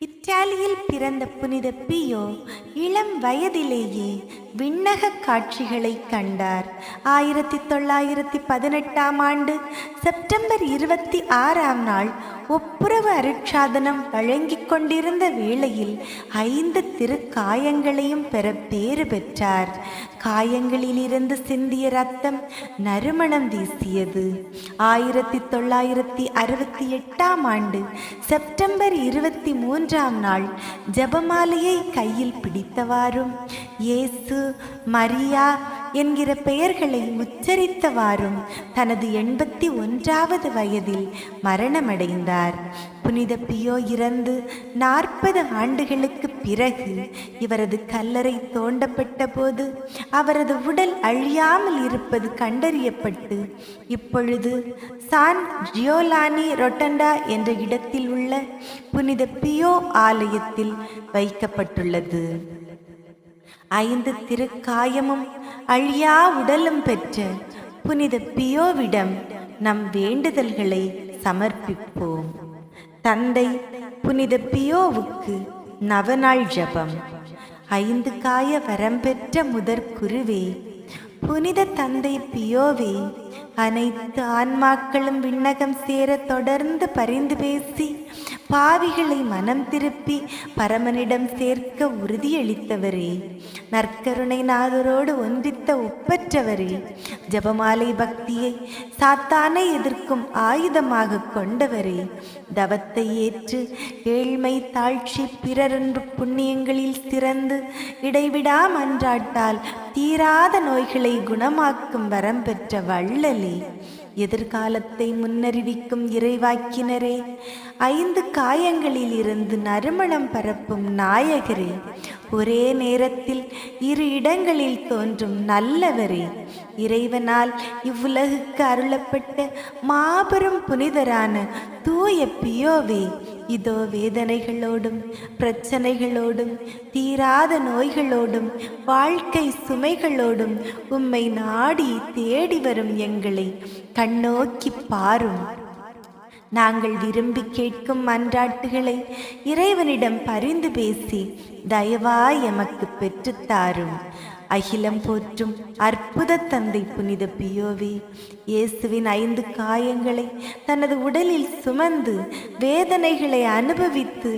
இத்தாலியில் பிறந்த புனித பியோ இளம் வயதிலேயே விண்ணக காட்சிகளை கண்டார். 1918ஆம் ஆண்டு செப்டம்பர் 26ஆம் நாள் ஒப்புரவு அருட்சாதனம் வழங்கிக் கொண்டிருந்த வேளையில் 5 திருக்காயங்களையும் பெற பேறு பெற்றார். காயங்களிலிருந்து சிந்திய ரத்தம் நறுமணம் வீசியது. 1968ஆம் ஆண்டு செப்டம்பர் 23ஆம் நாள் ஜெபமாலையை கையில் பிடித்தவாறும் இயேசு, மரியா என்கிற பெயர்களை உச்சரித்தவாறும் தனது 81வது வயதில் மரணமடைந்தார். புனித பியோ இறந்து 40 ஆண்டுகளுக்கு பிறகு இவரது கல்லறை தோண்டப்பட்ட போது அவரது உடல் அழியாமல் இருப்பது கண்டறியப்பட்டு இப்பொழுது சான் ஜியோலானி ரொட்டண்டா என்ற இடத்தில் உள்ள புனித பியோ ஆலயத்தில் வைக்கப்பட்டுள்ளது. 5 திருக்காயமும் அழியா உடலும் பெற்ற புனித பியோவிடம் நம் வேண்டுதல்களை சமர்ப்பிப்போம். தந்தை புனித பியோவுக்கு நவநாள் ஜெபம். 5 காய வரம் பெற்ற முதற் குருவே, புனித தந்தை பியோவே, அனைத்து ஆன்மாக்களும் விண்ணகம் சேர தொடர்ந்து பரிந்து பேசி பாவிகளை மனம் திருப்பி பரமனிடம் சேர்க்க உறுதியளித்தவரே, நற்கருணை நாதரோடு ஒன்றித்த ஒப்பற்றவரே, ஜபமாலை பக்தியை சாத்தானை எதிர்க்கும் ஆயுதமாக கொண்டவரே, தவத்தை ஏற்று ஏழ்மை தாழ்ச்சி பிறரொன்று புண்ணியங்களில் சிறந்து இடைவிடா மன்றாட்டால் தீராத நோய்களை குணமாக்கும் வரம் பெற்ற வள்ளலே, எதிர்காலத்தை முன்னறிவிக்கும் இறைவாக்கினரே, 5 காயங்களில் இருந்து நறுமணம் பரப்பும் நாயகரே, ஒரே நேரத்தில் 2 இடங்களில் தோன்றும் நல்லவரே, இறைவனால் இவ்வுலகுக்கு அருளப்பட்ட மாபெரும் புனிதரான தூய பியோவே, இதோ வேதனைகளோடும் பிரச்சனைகளோடும் தீராத நோய்களோடும் வாழ்க்கை சுமைகளோடும் உம்மை நாடி தேடி வரும் எங்களை கண்ணோக்கி பாரும். நாங்கள் விரும்பி கேட்கும் மன்றாட்டுகளை இறைவனிடம் பரிந்து பேசி தயவாய் எமக்கு பெற்றுத்தாரும். அகிலம் போற்றும் அற்புத தந்தை புனித பியோவே, இயேசுவின் 5 காயங்களை தனது உடலில் சுமந்து வேதனைகளை அனுபவித்து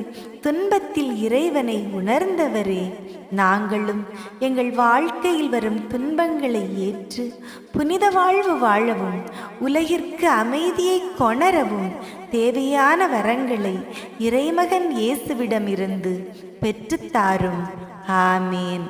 துன்பத்தில் இறைவனை உணர்ந்தவரே, நாங்களும் எங்கள் வாழ்க்கையில் வரும் துன்பங்களை ஏற்று புனித வாழ்வு வாழவும் உலகிற்கு அமைதியை கொணரவும் தேவையான வரங்களை இறைமகன் இயேசுவிடமிருந்து பெற்றுத்தாரும். ஆமேன்.